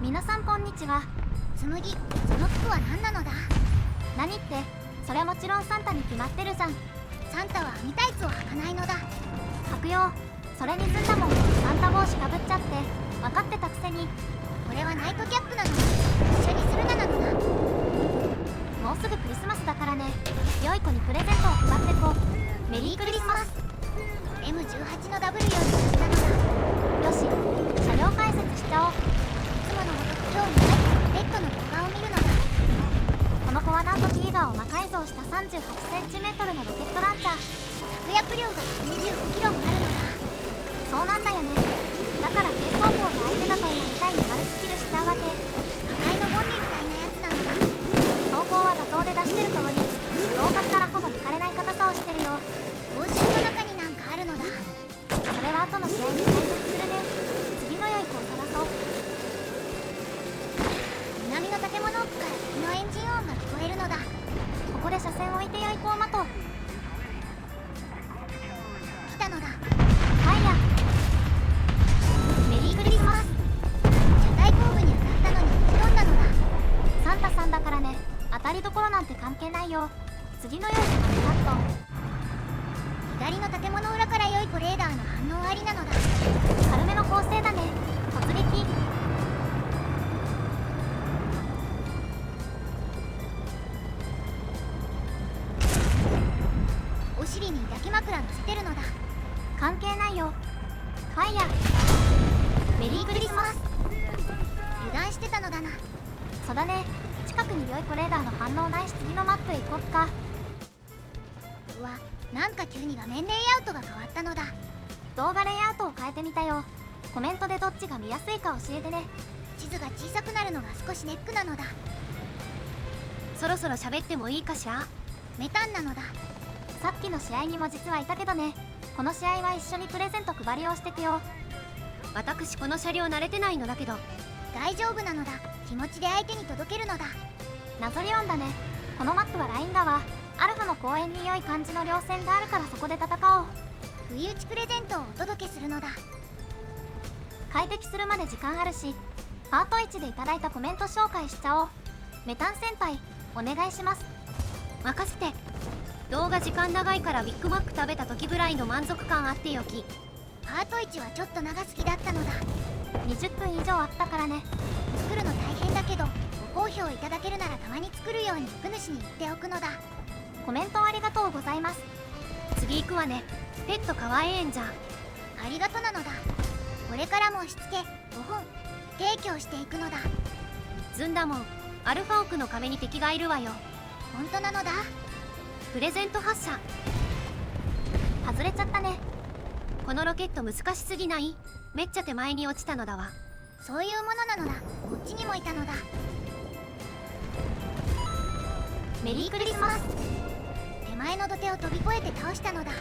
皆さんこんにちは。つむぎ、その服は何なのだ？何って、それもちろんサンタに決まってるじゃん。サンタは網タイツを履かないのだ。履くよ。それにずんだもん。サンタ帽子かぶっちゃって分かってたくせに。これはナイトキャップなのだ。一緒にするななのだ。もうすぐクリスマスだからね。良い子にプレゼントを配ってこ。メリークリスマス。 M18 の W より先なのだ。よし、車両解説しちゃおう。いつものごとく今日もレッドの動画を見るのだ。この子はなんとティーガーを魔改造した 38cm のロケットランチャー。着薬量が 25kg もあるのだ。そうなんだよね。だから蛍光灯と相手だと今みたいに丸スキルしちゃうわけ。破壊のボンリみたいなやつなのだ。投稿は画像で出してる通り、動画からほぼ抜かれない硬さをしてるよ。報酬の中になんかあるのだ。それは後の試合に解説するね。次の良い子を探そう。南の建物奥から敵のエンジン音が聞こえるのだ。ここで車線を置いて良い子を待とう。来たのだ。ファイヤー。メリークリスマス。車体後部に当たったのに吹き飛んだのだ。サンタさんだからね。当たりどころなんて関係ないよ。次の良い子がカット。左の建物裏から良い子レーダーの反応ありなのだ。軽めの構成だね。突撃。お尻に抱き枕乗せてるのだ。関係ないよ。ファイヤー。メリークリスマス。油断してたのだな。そうだね。近くに良い子レーダーの反応ないし次のマップへ行こっか。うわ、なんか急に画面レイアウトが変わったのだ。動画レイアウトを変えてみたよ。コメントでどっちが見やすいか教えてね。地図が小さくなるのが少しネックなのだ。そろそろ喋ってもいいかしら。メタンなのだ。さっきの試合にも実はいたけどね。この試合は一緒にプレゼント配りをしてくよ。私この車両慣れてないのだけど。大丈夫なのだ。気持ちで相手に届けるのだ。ナゾリオンだね。このマップはライン側。アルファの公園に良い感じの稜線があるからそこで戦おう。不意打ちプレゼントをお届けするのだ。快適するまで時間あるし、パート1でいただいたコメント紹介しちゃおう。メタン先輩、お願いします。任せて。動画時間長いからビッグマック食べた時ぐらいの満足感あってよき。パート1はちょっと長すぎだったのだ。20分以上あったからね。作るの大変だけどご好評いただけるならたまに作るように福主に言っておくのだ。コメントありがとうございます。次行くわね。ペットかわええんじゃん。ありがとなのだ。これからもしつけ5本提供していくのだ。ずんだもん。アルファ奥の壁に敵がいるわよ。本当なのだ。プレゼント発射。外れちゃったね。このロケット難しすぎない？めっちゃ手前に落ちたのだわ。そういうものなのだ。こっちにもいたのだ。メリークリスマス。手前の土手を飛び越えて倒したのだ。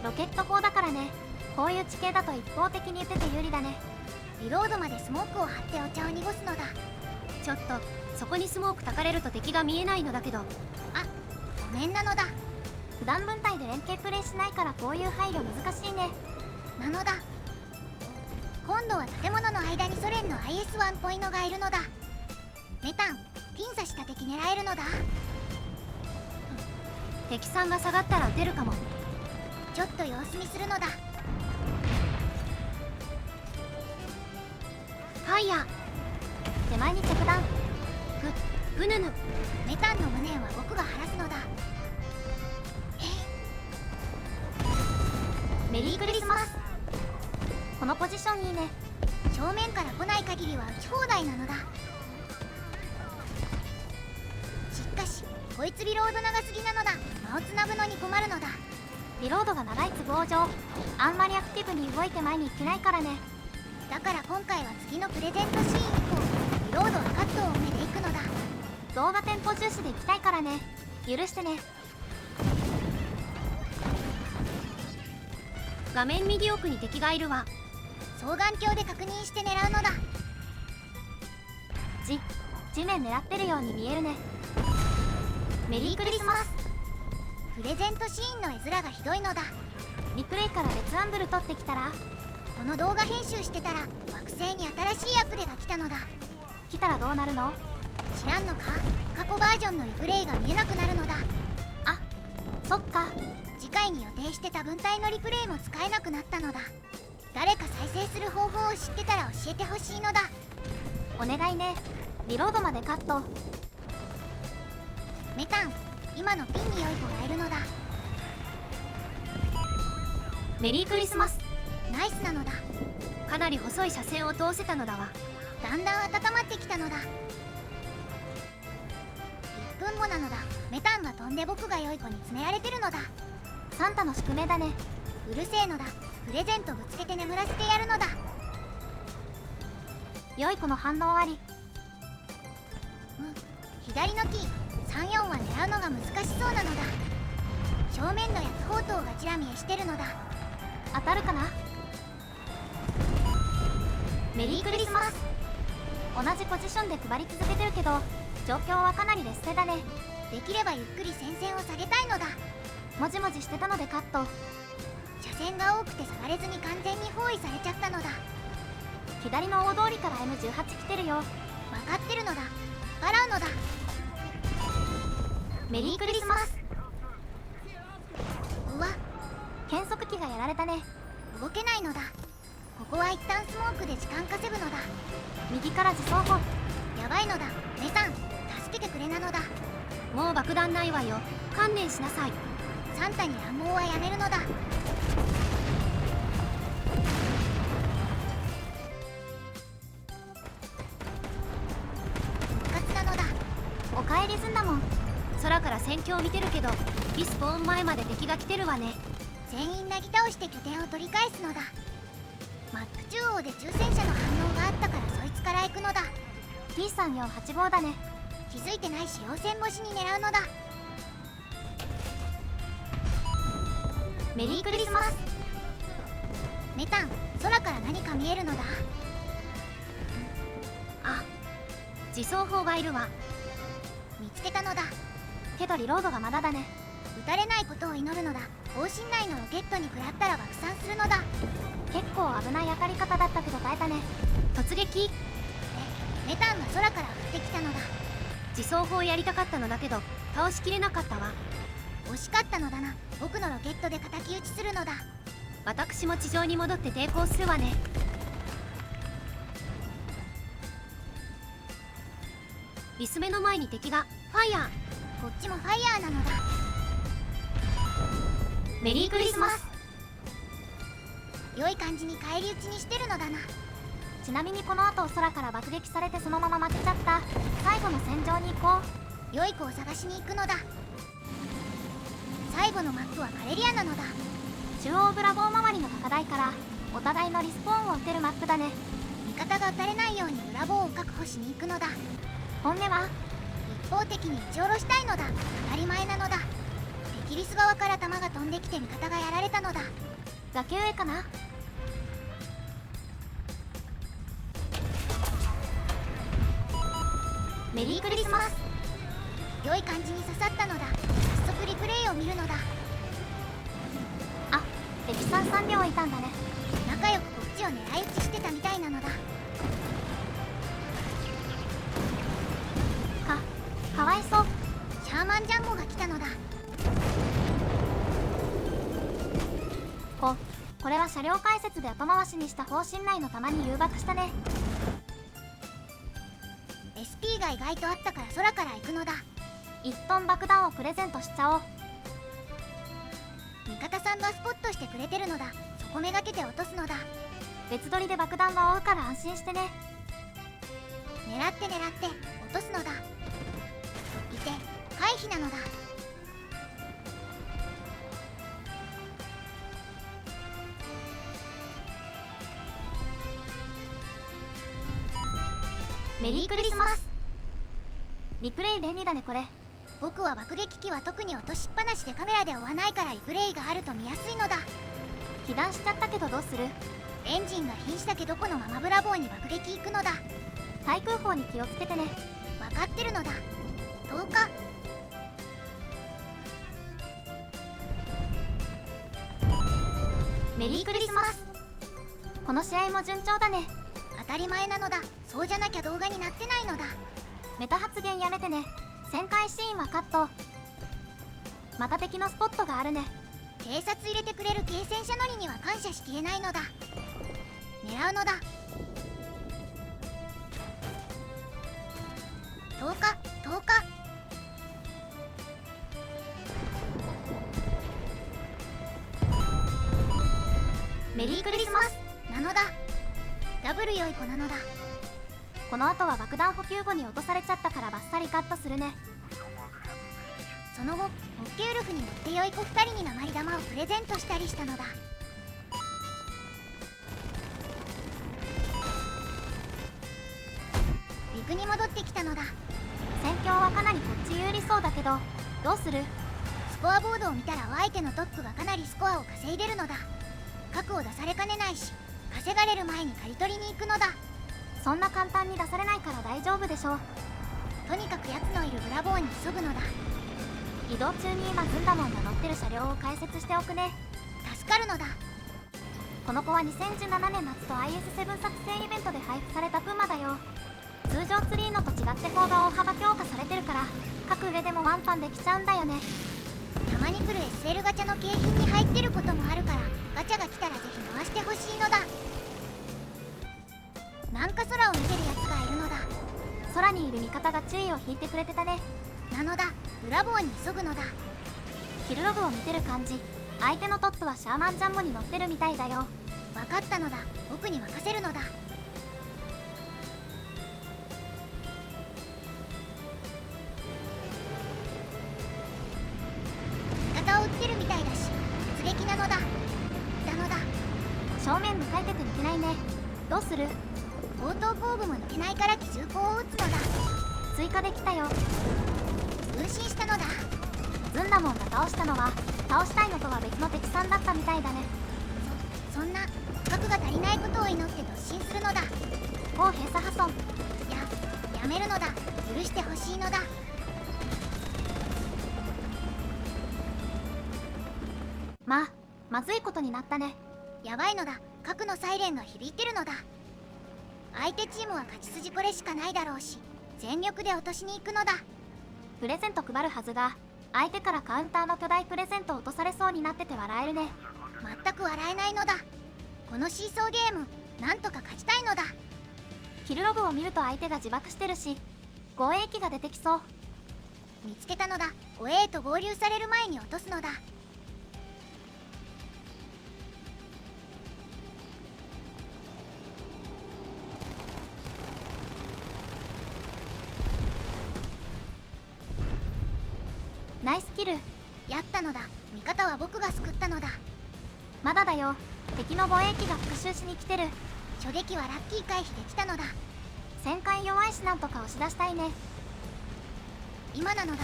ロケット砲だからね。こういう地形だと一方的に撃てて有利だね。リロードまでスモークを張ってお茶を濁すのだ。ちょっとそこにスモークたかれると敵が見えないのだけど。あ、ごめんなのだ。普段分隊で連携プレイしないからこういう配慮難しいね。なのだ。今度は建物の間にソ連の IS-1 っぽいのがいるのだ。メタン、ピン刺した敵狙えるのだ。敵さんが下がったら撃てるかも。ちょっと様子見するのだ。ファイヤー。手前に着弾。ぐぬぬ。メタンの無念は僕が晴らすのだ。メリークリスマス。このポジションいいね。正面から来ない限りは兄弟なのだ。しかしこいつリロード長すぎなのだ。間をつなぐのに困るのだ。リロードが長い都合上あんまりアクティブに動いて前に行けないからね。だから今回は次のプレゼントシーン以降リロードはカットを埋めていくのだ。動画テンポ重視で行きたいからね。許してね。画面右奥に敵がいるわ。双眼鏡で確認して狙うのだ。地面狙ってるように見えるね。メリークリスマス。プレゼントシーンの絵面がひどいのだ。リプレイから別アングル撮ってきたら。この動画編集してたら惑星に新しいアプデが来たのだ。来たらどうなるの？知らんのか？過去バージョンのリプレイが見えなくなるのだ。あ、そっか。次回に予定してた分隊のリプレイも使えなくなったのだ。誰か再生する方法を知ってたら教えてほしいのだ。お願いね。リロードまでカット。メタン、今のピンに良い子がいるのだ。メリークリスマス。ナイスなのだ。かなり細い車線を通せたのだわ。だんだん温まってきたのだ。1分後なのだ。メタンが飛んで僕が良い子に詰められてるのだ。サンタの宿命だね。うるせえのだ。プレゼントぶつけて眠らせてやるのだ。良い子の反応あり。左のキー34は狙うのが難しそうなのだ。正面のやつ砲塔がチラ見えしてるのだ。当たるかな？メリークリスマス。同じポジションで配り続けてるけど状況はかなり劣勢だね。できればゆっくり戦線を下げたいのだ。もじもじしてたのでカット。車線が多くて触れずに完全に包囲されちゃったのだ。左の大通りから M18 来てるよ。分かってるのだ。払うのだ。メリークリスマス。うわ、変速機がやられたね。動けないのだ。ここは一旦スモークで時間稼ぐのだ。右から自走砲。やばいのだ。メタン、助けてくれなのだ。もう爆弾ないわよ。観念しなさい。サンタに乱暴はやめるのだ。復活なのだ。おかえりずんだもん。空から戦況を見てるけどリスポーン前まで敵が来てるわね。全員なぎ倒して拠点を取り返すのだ。マップ中央で抽選車の反応があったからそいつから行くのだ。 T348 号だね。気づいてないし要線越しに狙うのだ。メリークリスマス。メタン、空から何か見えるのだ。あ、自走砲がいるわ。見つけたのだ。けどリロードがまだだね。撃たれないことを祈るのだ。砲身内のロケットに食らったら爆散するのだ。結構危ない当たり方だったけど耐えたね。突撃。メタンが空から降ってきたのだ。自走砲やりたかったのだけど倒しきれなかったわ。惜しかったのだな。僕のロケットで敵討ちするのだ。私も地上に戻って抵抗するわね。リス目の前に敵が。ファイヤー。こっちもファイヤーなのだ。メリークリスマス。良い感じに返り討ちにしてるのだな。ちなみにこの後空から爆撃されてそのまま負けちゃった最後の戦場に行こう。良い子を探しに行くのだ。最後のマップはカレリアなのだ。中央ブラボー周りの高台からお互いのリスポーンを撃てるマップだね。味方が撃たれないようにブラボーを確保しに行くのだ。本音は一方的に撃ち下ろしたいのだ。当たり前なのだ。敵リス側から弾が飛んできて味方がやられたのだ。崖上かな。メリークリスマス。良い感じに刺さったのだ。早速リプレイを見るのだ。あ、敵さん3両いたんだね。仲良くこっちを狙い撃ちしてたみたいなのだ。かわいそう。シャーマンジャンボが来たのだ。これは車両解説で後回しにした砲身内の弾に誘爆したね。 SP が意外とあったから空から行くのだ。1トン爆弾をプレゼントしちゃおう。味方さんがスポットしてくれてるのだ。そこめがけて落とすのだ。別撮りで爆弾は追うから安心してね。狙って落とすのだ。いて回避なのだ。メリークリスマス。リプレイ便利だねこれ。僕は爆撃機は特に落としっぱなしでカメラで追わないからリプレイがあると見やすいのだ。被弾しちゃったけどどうする？エンジンが瀕死だけどこのままブラボーに爆撃行くのだ。対空砲に気をつけてね。分かってるのだ。10日。メリークリスマス。この試合も順調だね。当たり前なのだ。そうじゃなきゃ動画になってないのだ。メタ発言やめてね。旋回シーンはカット。また敵のスポットがあるね。偵察入れてくれる軽戦車乗りには感謝しきれないのだ。狙うのだ。10日メリークリスマス。なのだ。ダブル良い子なのだ。この後は爆弾補給後に落とされちゃったからバッサリカットするね。その後ホッケウルフに乗って良い子2人に鉛玉をプレゼントしたりしたのだ。陸に戻ってきたのだ。戦況はかなりこっち有利そうだけど、どうする？スコアボードを見たらお相手のトップがかなりスコアを稼いでるのだ。核を出されかねないし、稼がれる前に刈り取りに行くのだ。そんな簡単に出されないから大丈夫でしょう。とにかく奴のいるブラボーに急ぐのだ。移動中に今ズンダモンが乗ってる車両を解説しておくね。助かるのだ。この子は2017年夏と IS7 作戦イベントで配布されたプマだよ。通常ツリーのと違って砲が大幅強化されてるから、各上でもワンパンできちゃうんだよね。たまに来る SL ガチャの景品に入ってることもあるから、ガチャが来たらぜひ回してほしいのだ。なんか空を見てるやつがいるのだ。空にいる味方が注意を引いてくれてたね。なのだ。ブラボーに急ぐのだ。キルログを見てる感じ、相手のトップはシャーマンジャンボに乗ってるみたいだよ。分かったのだ。僕に任せるのだ。味方を撃ってるみたいだし突撃なのだ。正面向かえてて抜けないね。どうする？砲塔後部も抜けないから機銃砲を撃つのだ。追加できたよ。分身したのだ。ズンダモンが倒したのは倒したいのとは別の敵さんだったみたいだね。そんな核が足りないことを祈って突進するのだ。もう閉鎖破損。やめるのだ。許してほしいのだ。まずいことになったね。やばいのだ。核のサイレンが響いてるのだ。相手チームは勝ち筋これしかないだろうし、全力で落としに行くのだ。プレゼント配るはずが、相手からカウンターの巨大プレゼントを落とされそうになってて笑えるね。全く笑えないのだ。このシーソーゲーム、なんとか勝ちたいのだ。キルログを見ると相手が自爆してるし、護衛機が出てきそう。見つけたのだ。護衛と合流される前に落とすのだ。ナイスキル。やったのだ。味方は僕が救ったのだ。まだだよ。敵の護衛機が復讐しに来てる。初撃はラッキー回避できたのだ。旋回弱いしなんとか押し出したいね。今なのだ。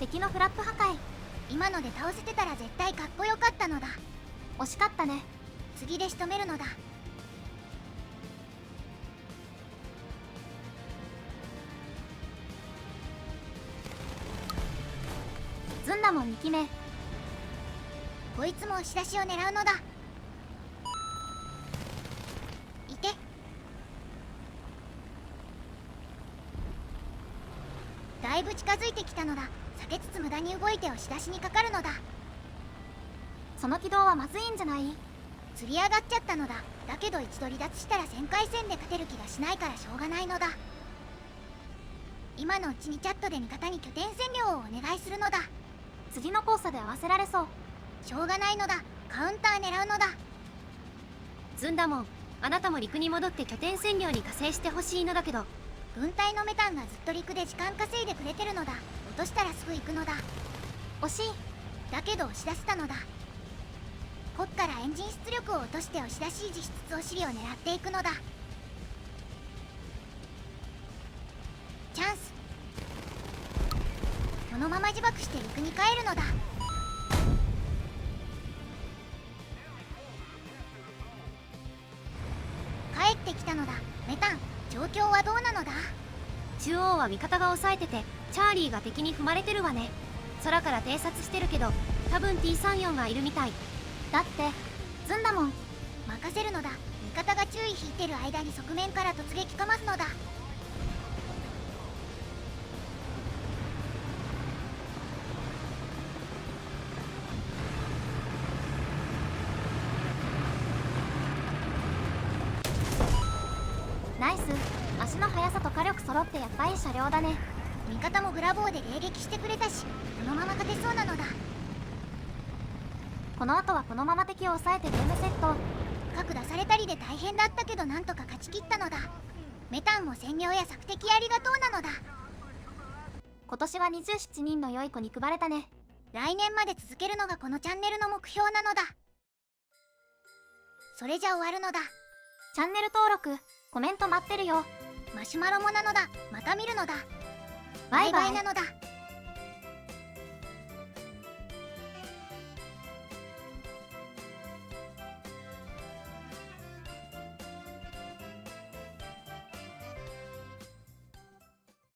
敵のフラップ破壊。今ので倒せてたら絶対かっこよかったのだ。惜しかったね。次で仕留めるのだ。ズンダモン2機目。こいつも押し出しを狙うのだ。いて。だいぶ近づいてきたのだ。避けつつ無駄に動いて押し出しにかかるのだ。その軌道はまずいんじゃない？釣り上がっちゃったのだ。だけど一度離脱したら旋回戦で勝てる気がしないからしょうがないのだ。今のうちにチャットで味方に拠点占領をお願いするのだ。次の交差で合わせられそう。しょうがないのだ。カウンター狙うのだ。ズンダモン、あなたも陸に戻って拠点占領に加勢してほしいのだけど。軍隊のメタンがずっと陸で時間稼いでくれてるのだ。落としたらすぐ行くのだ。惜しい。だけど押し出せたのだ。こっからエンジン出力を落として押し出し実質お尻を狙っていくのだ。チャンス。このまま自爆して陸に帰るのだ。帰ってきたのだ。メタン、状況はどうなのだ？中央は味方が抑えてて、チャーリーが敵に踏まれてるわね。空から偵察してるけど、多分 T34 がいるみたい。だってズンダモン。任せるのだ。味方が注意引いてる間に側面から突撃かますのだ。ナイス。足の速さと火力揃ってやっぱいい車両だね。味方もブラボーで迎撃してくれたし、このまま勝てそうなのだ。この後はこのまま敵を抑えてゲームセット。核出されたりで大変だったけどなんとか勝ち切ったのだ。メタンも専業や索敵ありがとうなのだ。今年は27人の良い子に配れたね。来年まで続けるのがこのチャンネルの目標なのだ。それじゃ終わるのだ。チャンネル登録、コメント待ってるよ。マシュマロもなのだ。また見るのだ。バイバイなのだ。